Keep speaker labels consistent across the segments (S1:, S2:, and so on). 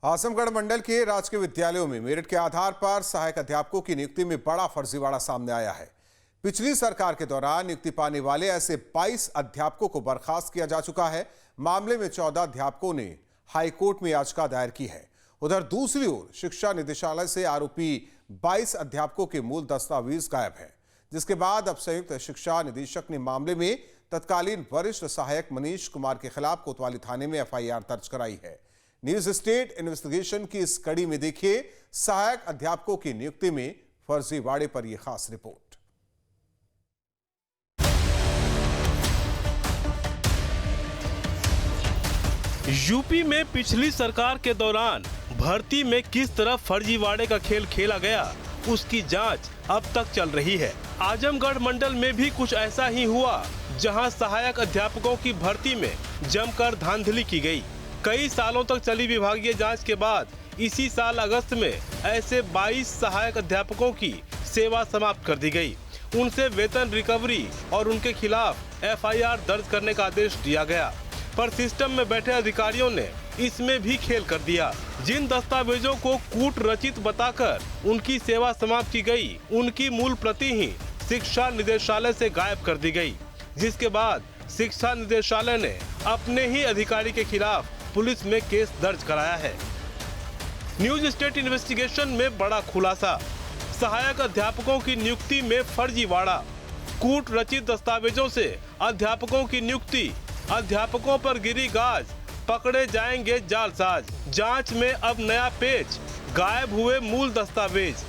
S1: आजमगढ़ मंडल के राजकीय विद्यालयों में मेरिट के आधार पर सहायक अध्यापकों की नियुक्ति में बड़ा फर्जीवाड़ा सामने आया है। पिछली सरकार के दौरान नियुक्ति पाने वाले ऐसे 22 अध्यापकों को बर्खास्त किया जा चुका है। मामले में 14 अध्यापकों ने हाईकोर्ट में याचिका दायर की है। उधर दूसरी ओर शिक्षा निदेशालय से आरोपी 22 अध्यापकों के मूल दस्तावेज गायब है, जिसके बाद अब संयुक्त शिक्षा निदेशक ने मामले में तत्कालीन वरिष्ठ सहायक मनीष कुमार के खिलाफ कोतवाली थाने में एफआईआर दर्ज कराई है। न्यूज स्टेट इन्वेस्टिगेशन की इस कड़ी में देखिए सहायक अध्यापकों की नियुक्ति में फर्जीवाड़े पर यह खास रिपोर्ट।
S2: यूपी में पिछली सरकार के दौरान भर्ती में किस तरह फर्जीवाड़े का खेल खेला गया, उसकी जांच अब तक चल रही है। आजमगढ़ मंडल में भी कुछ ऐसा ही हुआ, जहां सहायक अध्यापकों की भर्ती में जमकर धांधली की गई। कई सालों तक चली विभागीय जांच के बाद इसी साल अगस्त में ऐसे 22 सहायक अध्यापकों की सेवा समाप्त कर दी गई। उनसे वेतन रिकवरी और उनके खिलाफ एफआईआर दर्ज करने का आदेश दिया गया, पर सिस्टम में बैठे अधिकारियों ने इसमें भी खेल कर दिया। जिन दस्तावेजों को कूट रचित बताकर उनकी सेवा समाप्त की गई, उनकी मूल प्रति ही शिक्षा निदेशालय से गायब कर दी गई, जिसके बाद शिक्षा निदेशालय ने अपने ही अधिकारी के खिलाफ पुलिस में केस दर्ज कराया है। न्यूज स्टेट इन्वेस्टिगेशन में बड़ा खुलासा, सहायक अध्यापकों की नियुक्ति में फर्जीवाड़ा, कूट रचित दस्तावेजों से अध्यापकों की नियुक्ति, अध्यापकों पर गिरी गाज, पकड़े जाएंगे जालसाज। जांच में अब नया पेच, गायब हुए मूल दस्तावेज।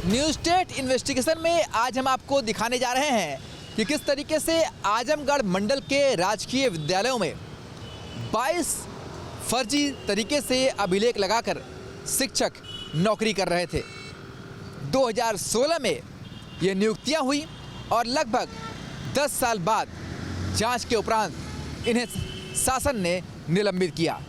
S3: न्यूज स्टेट इन्वेस्टिगेशन में आज हम आपको दिखाने जा रहे हैं कि किस तरीके से आजमगढ़ मंडल के राजकीय विद्यालयों में 22 फर्जी तरीके से अभिलेख लगाकर शिक्षक नौकरी कर रहे थे। 2016 में ये नियुक्तियां हुई और लगभग 10 साल बाद जांच के उपरांत इन्हें शासन ने निलंबित किया।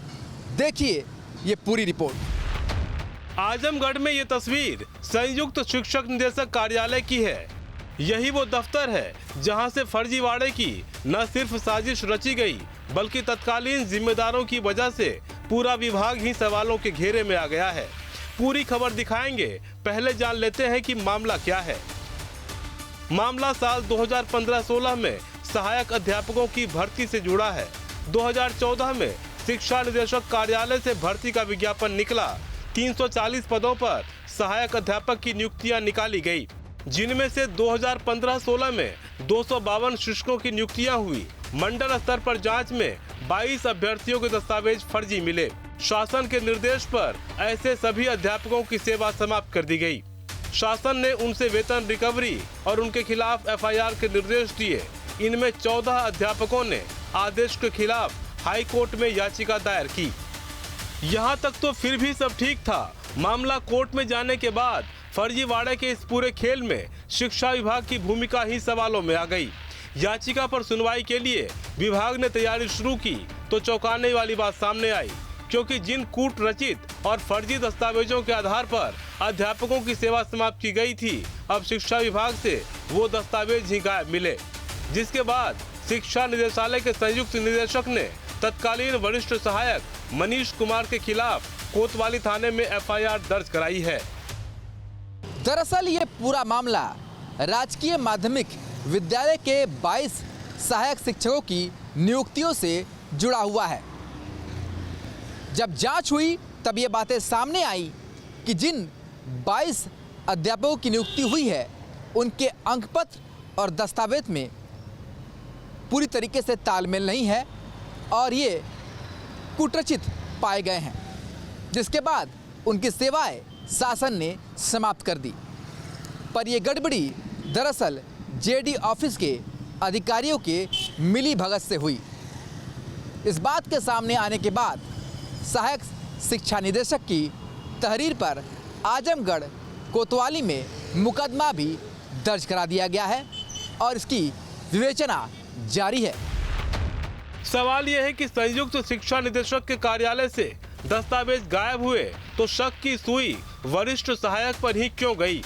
S3: देखिए ये पूरी रिपोर्ट।
S2: आजमगढ़ में ये तस्वीर संयुक्त शिक्षक निदेशक कार्यालय की है। यही वो दफ्तर है जहां से फर्जीवाड़े की न सिर्फ साजिश रची गई, बल्कि तत्कालीन जिम्मेदारों की वजह से पूरा विभाग ही सवालों के घेरे में आ गया है। पूरी खबर दिखाएंगे, पहले जान लेते हैं कि मामला क्या है। मामला साल 2015-16 में सहायक अध्यापकों की भर्ती से जुड़ा है। 2014 में शिक्षा निदेशक कार्यालय से भर्ती का विज्ञापन निकला। 340 पदों पर सहायक अध्यापक की नियुक्तियां निकाली गई, जिनमें से 2015-16 में 252 शिक्षकों की नियुक्तियां हुई। मंडल स्तर पर जांच में 22 अभ्यर्थियों के दस्तावेज फर्जी मिले। शासन के निर्देश पर ऐसे सभी अध्यापकों की सेवा समाप्त कर दी गई। शासन ने उनसे वेतन रिकवरी और उनके खिलाफ एफआईआर के निर्देश दिए। इनमें 14 अध्यापकों ने आदेश के खिलाफ हाई कोर्ट में याचिका दायर की। यहाँ तक तो फिर भी सब ठीक था। मामला कोर्ट में जाने के बाद फर्जीवाड़े के इस पूरे खेल में शिक्षा विभाग की भूमिका ही सवालों में आ गई। याचिका पर सुनवाई के लिए विभाग ने तैयारी शुरू की तो चौंकाने वाली बात सामने आई, क्योंकि जिन कूट रचित और फर्जी दस्तावेजों के आधार पर अध्यापकों की सेवा समाप्त की गई थी, अब शिक्षा विभाग से वो दस्तावेज ही गायब मिले, जिसके बाद शिक्षा निदेशालय के संयुक्त निदेशक ने तत्कालीन वरिष्ठ सहायक मनीष कुमार के खिलाफ कोतवाली थाने में एफआईआर दर्ज कराई है।
S3: दरअसल ये पूरा मामला राजकीय माध्यमिक विद्यालय के 22 सहायक शिक्षकों की नियुक्तियों से जुड़ा हुआ है। जब जांच हुई तब ये बातें सामने आई कि जिन 22 अध्यापकों की नियुक्ति हुई है, उनके अंकपत्र और दस्तावेज में पूरी तरीके से तालमेल नहीं है और ये कुटरचित पाए गए हैं, जिसके बाद उनकी सेवाएं शासन ने समाप्त कर दी। पर यह गड़बड़ी दरअसल जेडी ऑफिस के अधिकारियों के मिली भगत से हुई। इस बात के सामने आने के बाद सहायक शिक्षा निदेशक की तहरीर पर आजमगढ़ कोतवाली में मुकदमा भी दर्ज करा दिया गया है और इसकी विवेचना जारी है।
S2: सवाल यह है कि संयुक्त शिक्षा निदेशक के कार्यालय से दस्तावेज गायब हुए तो शक की सुई वरिष्ठ सहायक पर ही क्यों गई?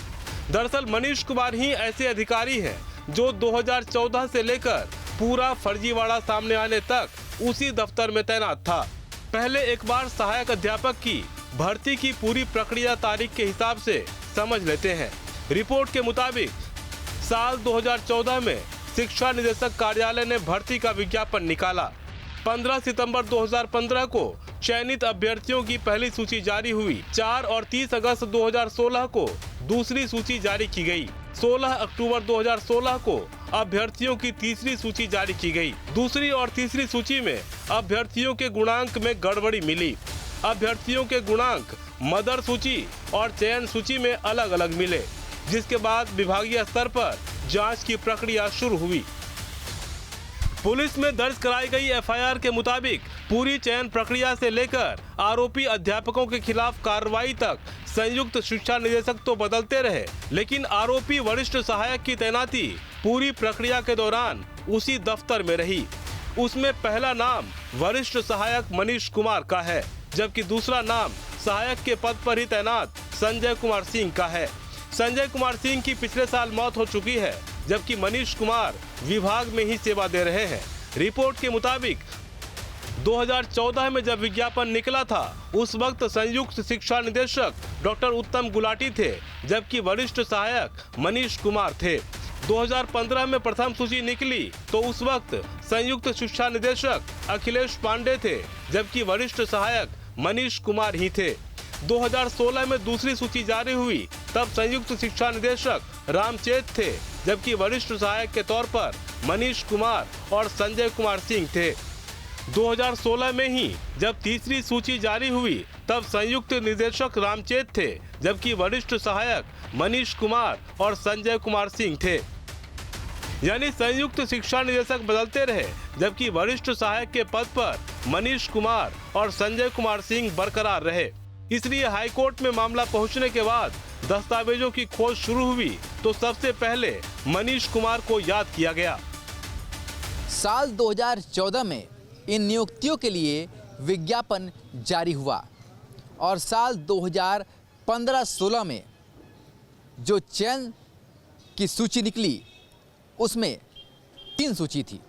S2: दरअसल मनीष कुमार ही ऐसे अधिकारी हैं जो 2014 से लेकर पूरा फर्जीवाड़ा सामने आने तक उसी दफ्तर में तैनात था। पहले एक बार सहायक अध्यापक की भर्ती की पूरी प्रक्रिया तारीख के हिसाब से समझ लेते हैं। रिपोर्ट के मुताबिक साल 2014 में शिक्षा निदेशक कार्यालय ने भर्ती का विज्ञापन निकाला। 15 सितंबर 2015 को चयनित अभ्यर्थियों की पहली सूची जारी हुई। 4 और 30 अगस्त 2016 को दूसरी सूची जारी की गई। 16 अक्टूबर 2016 को अभ्यर्थियों की तीसरी सूची जारी की गई। दूसरी और तीसरी सूची में अभ्यर्थियों के गुणांक में गड़बड़ी मिली। अभ्यर्थियों के गुणांक मदर सूची और चयन सूची में अलग अलग मिले, जिसके बाद विभागीय स्तर पर जांच की प्रक्रिया शुरू हुई। पुलिस में दर्ज कराई गई एफआईआर के मुताबिक पूरी चयन प्रक्रिया से लेकर आरोपी अध्यापकों के खिलाफ कार्रवाई तक संयुक्त शिक्षा निदेशक तो बदलते रहे, लेकिन आरोपी वरिष्ठ सहायक की तैनाती पूरी प्रक्रिया के दौरान उसी दफ्तर में रही। उसमें पहला नाम वरिष्ठ सहायक मनीष कुमार का है, जबकि दूसरा नाम सहायक के पद पर ही तैनात संजय कुमार सिंह का है। संजय कुमार सिंह की पिछले साल मौत हो चुकी है, जबकि मनीष कुमार विभाग में ही सेवा दे रहे हैं। रिपोर्ट के मुताबिक 2014 में जब विज्ञापन निकला था, उस वक्त संयुक्त शिक्षा निदेशक डॉक्टर उत्तम गुलाटी थे, जबकि वरिष्ठ सहायक मनीष कुमार थे। 2015 में प्रथम सूची निकली तो उस वक्त संयुक्त शिक्षा निदेशक अखिलेश पांडे थे, जबकि वरिष्ठ सहायक मनीष कुमार ही थे। 2016 में दूसरी सूची जारी हुई, तब संयुक्त शिक्षा निदेशक रामचेत थे, जबकि वरिष्ठ सहायक के तौर पर मनीष कुमार और संजय कुमार सिंह थे। 2016 में ही जब तीसरी सूची जारी हुई, तब संयुक्त निदेशक रामचेत थे, जबकि वरिष्ठ सहायक मनीष कुमार और संजय कुमार सिंह थे। यानी संयुक्त शिक्षा निदेशक बदलते रहे, जबकि वरिष्ठ सहायक के पद पर मनीष कुमार और संजय कुमार सिंह बरकरार रहे। इसलिए हाईकोर्ट में मामला पहुंचने के बाद दस्तावेजों की खोज शुरू हुई तो सबसे पहले मनीष कुमार को याद किया गया।
S3: साल 2014 में इन नियुक्तियों के लिए विज्ञापन जारी हुआ और साल 2015-16 में जो चयन की सूची निकली, उसमें 3 सूची थी,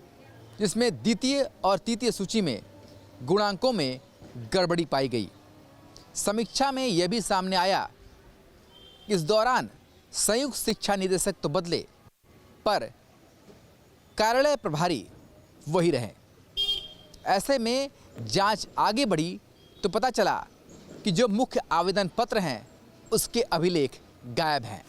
S3: जिसमें द्वितीय और तृतीय सूची में गुणांकों में गड़बड़ी पाई गई। समीक्षा में यह भी सामने आया कि इस दौरान संयुक्त शिक्षा निदेशक तो बदले, पर कार्यालय प्रभारी वही रहे। ऐसे में जांच आगे बढ़ी तो पता चला कि जो मुख्य आवेदन पत्र हैं, उसके अभिलेख गायब हैं।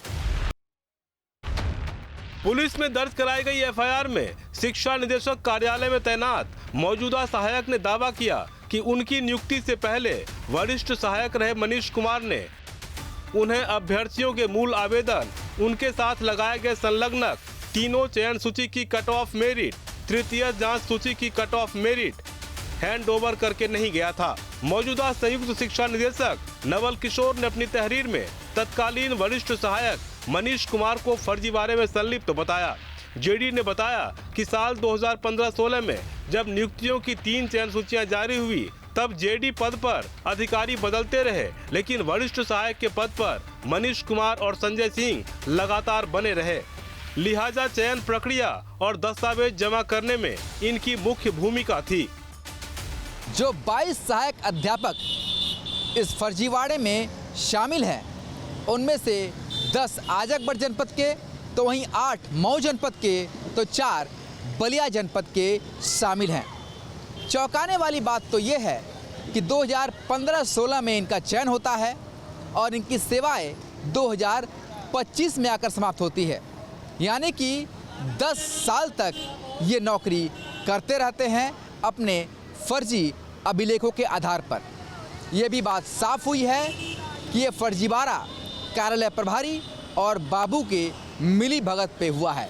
S2: पुलिस में दर्ज कराई गई एफआईआर में शिक्षा निदेशक कार्यालय में तैनात मौजूदा सहायक ने दावा किया कि उनकी नियुक्ति से पहले वरिष्ठ सहायक रहे मनीष कुमार ने उन्हें अभ्यर्थियों के मूल आवेदन, उनके साथ लगाए गए संलग्नक, तीनों चयन सूची की कट ऑफ मेरिट, तृतीय जांच सूची की cut off merit hand over करके नहीं गया था। मौजूदा संयुक्त शिक्षा निदेशक नवल किशोर ने अपनी तहरीर में तत्कालीन वरिष्ठ सहायक मनीष कुमार को फर्जीवाड़े में संलिप्त बताया। जेडी ने बताया कि साल 2015-16 में जब नियुक्तियों की 3 चयन सूचियां जारी हुई, तब जेडी पद पर अधिकारी बदलते रहे, लेकिन वरिष्ठ सहायक के पद पर मनीष कुमार और संजय सिंह लगातार बने रहे। लिहाजा चयन प्रक्रिया और दस्तावेज जमा करने में इनकी मुख्य भूमिका थी।
S3: जो 22 सहायक अध्यापक इस फर्जीवाड़े में शामिल हैं, उनमें से 10 आजमगढ़ जनपद के, तो वहीं 8 मऊ जनपद के, तो 4 बलिया जनपद के शामिल हैं। चौंकाने वाली बात तो ये है कि 2015-16 में इनका चयन होता है और इनकी सेवाएं 2025 में आकर समाप्त होती है। यानी कि 10 साल तक ये नौकरी करते रहते हैं अपने फर्जी अभिलेखों के आधार पर। यह भी बात साफ हुई है कि ये फर्जीवाड़ा कार्यालय प्रभारी और बाबू के मिली भगत पे हुआ है।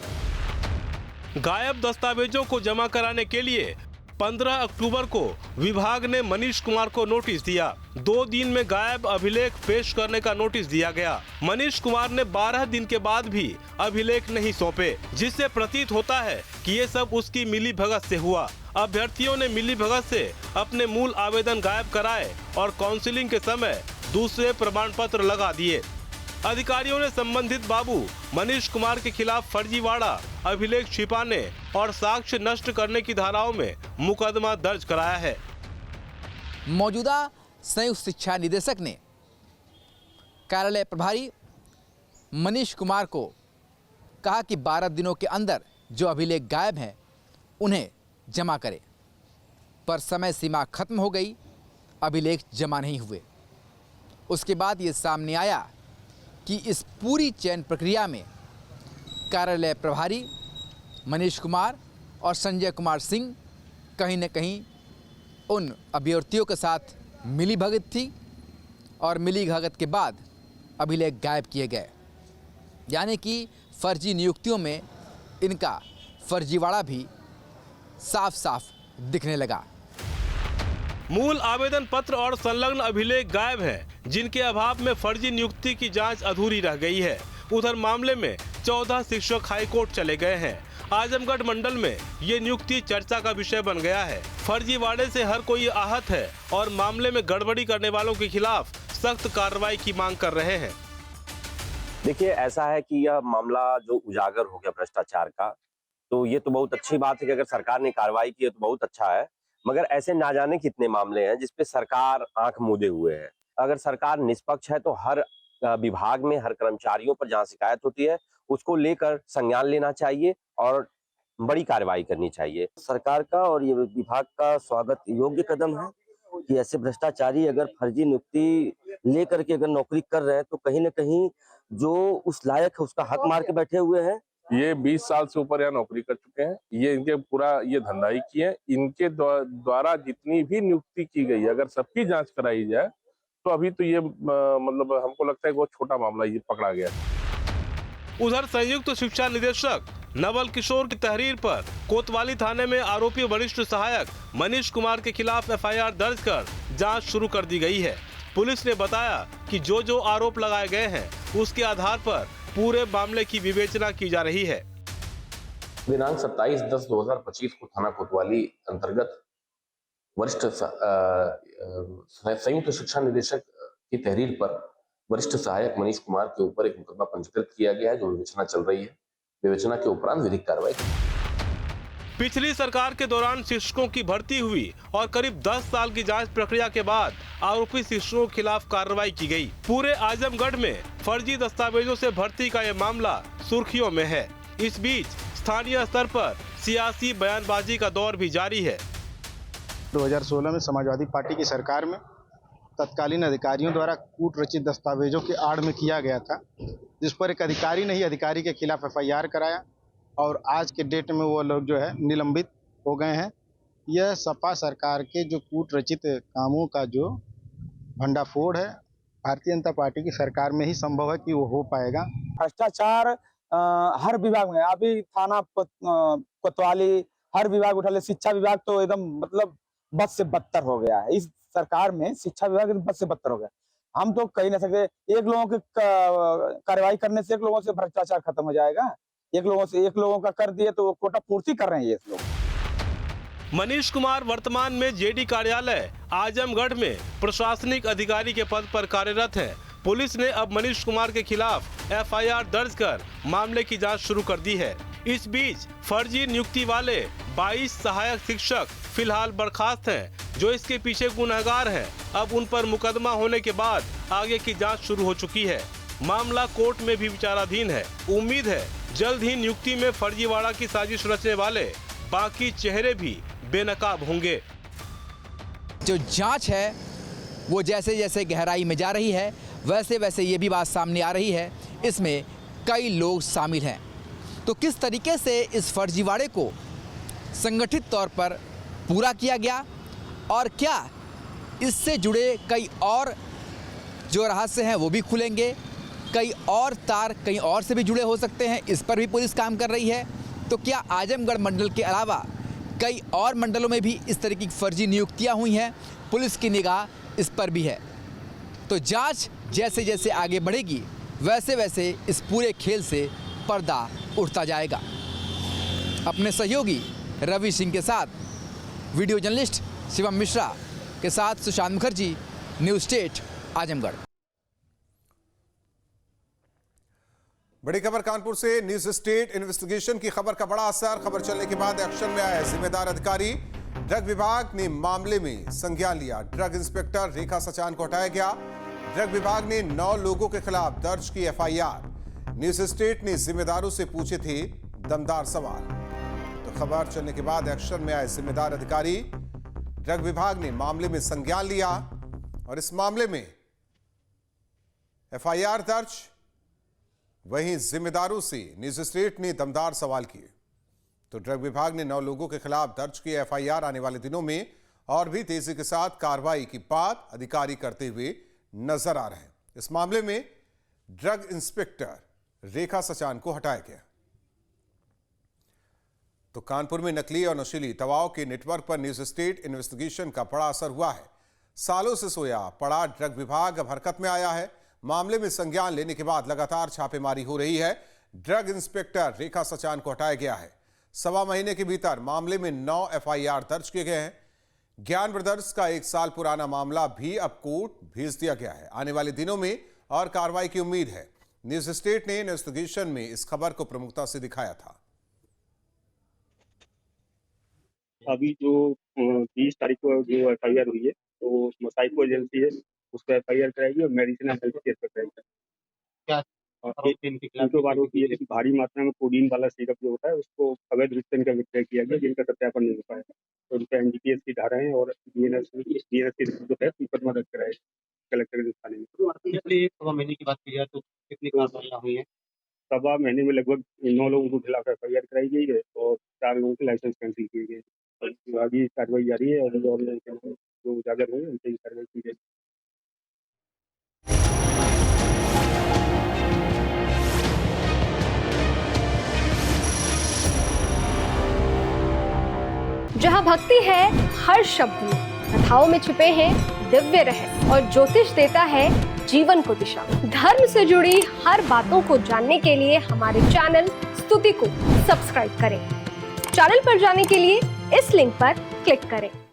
S2: गायब दस्तावेजों को जमा कराने के लिए 15 अक्टूबर को विभाग ने मनीष कुमार को नोटिस दिया। 2 दिन में गायब अभिलेख पेश करने का नोटिस दिया गया। मनीष कुमार ने 12 दिन के बाद भी अभिलेख नहीं सौंपे, जिससे प्रतीत होता है कि ये सब उसकी मिली भगत से हुआ। अभ्यर्थियों ने मिली भगत से अपने मूल आवेदन गायब कराए और काउंसलिंग के समय दूसरे प्रमाण पत्र लगा दिए। अधिकारियों ने संबंधित बाबू मनीष कुमार के खिलाफ फर्जीवाड़ा, अभिलेख छिपाने और साक्ष्य नष्ट करने की धाराओं में मुकदमा दर्ज कराया है।
S3: मौजूदा संयुक्त शिक्षा निदेशक ने कार्यालय प्रभारी मनीष कुमार को कहा कि 12 दिनों के अंदर जो अभिलेख गायब हैं उन्हें जमा करें, पर समय सीमा खत्म हो गई, अभिलेख जमा नहीं हुए। उसके बाद ये सामने आया कि इस पूरी चयन प्रक्रिया में कार्यालय प्रभारी मनीष कुमार और संजय कुमार सिंह कहीं न कहीं उन अभ्यर्थियों के साथ मिली भगत थी और मिली भगत के बाद अभिलेख गायब किए गए, यानी कि फर्जी नियुक्तियों में इनका फर्जीवाड़ा भी साफ साफ दिखने लगा।
S2: मूल आवेदन पत्र और संलग्न अभिलेख गायब हैं, जिनके अभाव में फर्जी नियुक्ति की जांच अधूरी रह गई है। उधर मामले में 14 शिक्षक हाईकोर्ट चले गए हैं। आजमगढ़ मंडल में ये नियुक्ति चर्चा का विषय बन गया है। फर्जीवाड़े से हर कोई आहत है और मामले में गड़बड़ी करने वालों के खिलाफ सख्त कार्रवाई की मांग कर रहे हैं।
S4: देखिए, ऐसा है कि यह मामला जो उजागर हो गया भ्रष्टाचार का, तो ये तो बहुत अच्छी बात है कि अगर सरकार ने कार्रवाई की है तो बहुत अच्छा है, मगर ऐसे ना जाने कितने मामले हैं जिसपे सरकार आंख मूंदे हुए है। अगर सरकार निष्पक्ष है तो हर विभाग में हर कर्मचारियों पर जहां शिकायत होती है उसको लेकर संज्ञान लेना चाहिए और बड़ी कार्रवाई करनी चाहिए। सरकार का और ये विभाग का स्वागत योग्य कदम है कि ऐसे भ्रष्टाचारी अगर फर्जी नियुक्ति लेकर के अगर नौकरी कर रहे हैं तो कहीं ना कहीं जो उस लायक है उसका हक मार के बैठे हुए हैं।
S5: ये 20 साल से ऊपर यहाँ नौकरी कर चुके हैं। ये इनके पूरा ये धंधा ही किए हैं। इनके द्वारा जितनी भी नियुक्ति की गई, अगर सबकी जांच कराई जाए तो अभी तो ये मतलब हमको लगता है कि वो छोटा मामला ये पकड़ा गया।
S2: उधर संयुक्त शिक्षा निदेशक नवल किशोर की तहरीर पर कोतवाली थाने में आरोपी वरिष्ठ सहायक मनीष कुमार के खिलाफ एफआईआर दर्ज कर जांच शुरू कर दी गई है। पुलिस ने बताया कि जो आरोप लगाए गए हैं उसके आधार पर पूरे मामले की विवेचना की जा रही है।
S6: दिनांक 27/10/2025 को थाना कोतवाली अंतर्गत वरिष्ठ संयुक्त शिक्षा निदेशक की तहरीर पर वरिष्ठ सहायक मनीष कुमार के ऊपर एक मुकदमा पंजीकृत किया गया है, जो विवेचना चल रही है। विवेचना के उपरांत विधिक कार्रवाई।
S2: पिछली सरकार के दौरान शिक्षकों की भर्ती हुई और करीब 10 साल की जांच प्रक्रिया के बाद आरोपी शिक्षकों के खिलाफ कार्रवाई की गई। पूरे आजमगढ़ में फर्जी दस्तावेजों से भर्ती का यह मामला सुर्खियों में है। इस बीच स्थानीय स्तर पर सियासी बयानबाजी का दौर भी जारी है।
S7: 2016 में समाजवादी पार्टी की सरकार में तत्कालीन अधिकारियों द्वारा कूट रचित दस्तावेजों के आड़ में किया गया था, जिस पर एक अधिकारी ने ही अधिकारी के खिलाफ एफआईआर कराया और आज के डेट में वो लोग जो है निलंबित हो गए हैं। यह सपा सरकार के जो कूट रचित कामों का जो भंडाफोड़ है, भारतीय जनता पार्टी की सरकार में ही संभव है कि वो हो पाएगा।
S8: भ्रष्टाचार हर विभाग में, अभी थाना कोतवाली हर विभाग उठा ले, शिक्षा विभाग तो एकदम मतलब बद से बदतर हो गया है। इस सरकार में शिक्षा विभाग बद से बदतर हो गया। हम तो कह नहीं सकते एक लोगों की कार्रवाई करने से एक लोगों से भ्रष्टाचार खत्म हो जाएगा। एक लोगों का कर दिए तो कोटा पूर्ति कर रहे हैं ये लोग।
S2: मनीष कुमार वर्तमान में जेडी कार्यालय आजमगढ़ में प्रशासनिक अधिकारी के पद पर कार्यरत हैं। पुलिस ने अब मनीष कुमार के खिलाफ एफआईआर दर्ज कर मामले की जांच शुरू कर दी है। इस बीच फर्जी नियुक्ति वाले 22 सहायक शिक्षक फिलहाल बर्खास्त हैं, जो इसके पीछे गुनहगार हैं। अब उन पर मुकदमा होने के बाद आगे की जांच शुरू हो चुकी है। मामला कोर्ट में भी विचाराधीन है। उम्मीद है जल्द ही नियुक्ति में फर्जीवाड़ा की साजिश रचने वाले बाकी चेहरे भी बेनकाब होंगे।
S3: जो जांच है वो जैसे जैसे गहराई में जा रही है, वैसे वैसे ये भी बात सामने आ रही है, इसमें कई लोग शामिल हैं। तो किस तरीके से इस फर्जीवाड़े को संगठित तौर पर पूरा किया गया और क्या इससे जुड़े कई और जो रहस्य हैं वो भी खुलेंगे, कई और तार कहीं और से भी जुड़े हो सकते हैं, इस पर भी पुलिस काम कर रही है। तो क्या आजमगढ़ मंडल के अलावा कई और मंडलों में भी इस तरह की फर्जी नियुक्तियां हुई हैं? पुलिस की निगाह इस पर भी है। तो जांच जैसे जैसे आगे बढ़ेगी वैसे वैसे इस पूरे खेल से पर्दा उठता जाएगा। अपने सहयोगी रवि सिंह के साथ वीडियो जर्नलिस्ट शिवम मिश्रा के साथ सुशांत मुखर्जी, न्यूज़ स्टेट आजमगढ़।
S1: बड़ी खबर कानपुर से। न्यूज स्टेट इन्वेस्टिगेशन की खबर का बड़ा असर। खबर चलने के बाद एक्शन में आए जिम्मेदार अधिकारी। ड्रग विभाग ने मामले में संज्ञान लिया। ड्रग इंस्पेक्टर रेखा सचान को हटाया गया। ड्रग विभाग ने 9 लोगों के खिलाफ दर्ज की एफआईआर। न्यूज स्टेट ने जिम्मेदारों से पूछे थे दमदार सवाल। तो खबर चलने के बाद एक्शन में आए जिम्मेदार अधिकारी। ड्रग विभाग ने मामले में संज्ञान लिया और इस मामले में एफआईआर दर्ज। वहीं जिम्मेदारों से न्यूज स्टेट ने दमदार सवाल किए। तो ड्रग विभाग ने 9 लोगों के खिलाफ दर्ज की एफआईआर आने वाले दिनों में और भी तेजी के साथ कार्रवाई की बात अधिकारी करते हुए नजर आ रहे हैं। इस मामले में ड्रग इंस्पेक्टर रेखा सचान को हटाया गया। तो कानपुर में नकली और नशीली दवाओं के नेटवर्क पर न्यूज स्टेट इन्वेस्टिगेशन का बड़ा असर हुआ है। सालों से सोया पड़ा ड्रग विभाग अब हरकत में आया है। मामले में संज्ञान लेने के बाद लगातार छापेमारी हो रही है। ड्रग इंस्पेक्टर रेखा सचान को हटाया गया है। 1.25 महीने के भीतर मामले में 9 एफआईआर दर्ज किए गए हैं। ज्ञान ब्रदर्स का 1 साल पुराना मामला भी अब कोर्ट भेज दिया गया है। आने वाले दिनों में और कार्रवाई की उम्मीद है। न्यूज स्टेट ने इन्वेस्टिगेशन में इस खबर को प्रमुखता से दिखाया था।
S9: अभी जो 20 तारीख को जो एफआईआर हुई है तो साइको एजेंसी है उसको एफआईआर कराएगी और मेडिसिनल हेल्थ केयर पर कराएगी। क्या इनको बात होती है कि भारी मात्रा में कोडीन वाला सिरप जो होता है उसको अवैध रूप से इनका विक्रय किया गया, जिनका सत्यापन नहीं हो पाया। तो उनका एनडीपीएस की धाराएं और डीएनएस की जो है मुकदमा दर्ज कराए कलेक्टर के थाने में।
S10: पिछले 1.25 महीने की बात की जाए तो कितनी कार्रवाइयां हुई है?
S9: 1.25 महीने में लगभग 9 लोगों के खिलाफ एफआईआर कराई गई है और 4 लोगों के लाइसेंस कैंसिल किए गए। विभागीय कार्रवाई जारी है और जो उजागर हुए उनसे कार्रवाई की गई।
S11: जहाँ भक्ति है हर शब्द में, कथाओं में छुपे हैं दिव्य रहस्य और ज्योतिष देता है जीवन को दिशा। धर्म से जुड़ी हर बातों को जानने के लिए हमारे चैनल स्तुति को सब्सक्राइब करें। चैनल पर जाने के लिए इस लिंक पर क्लिक करें।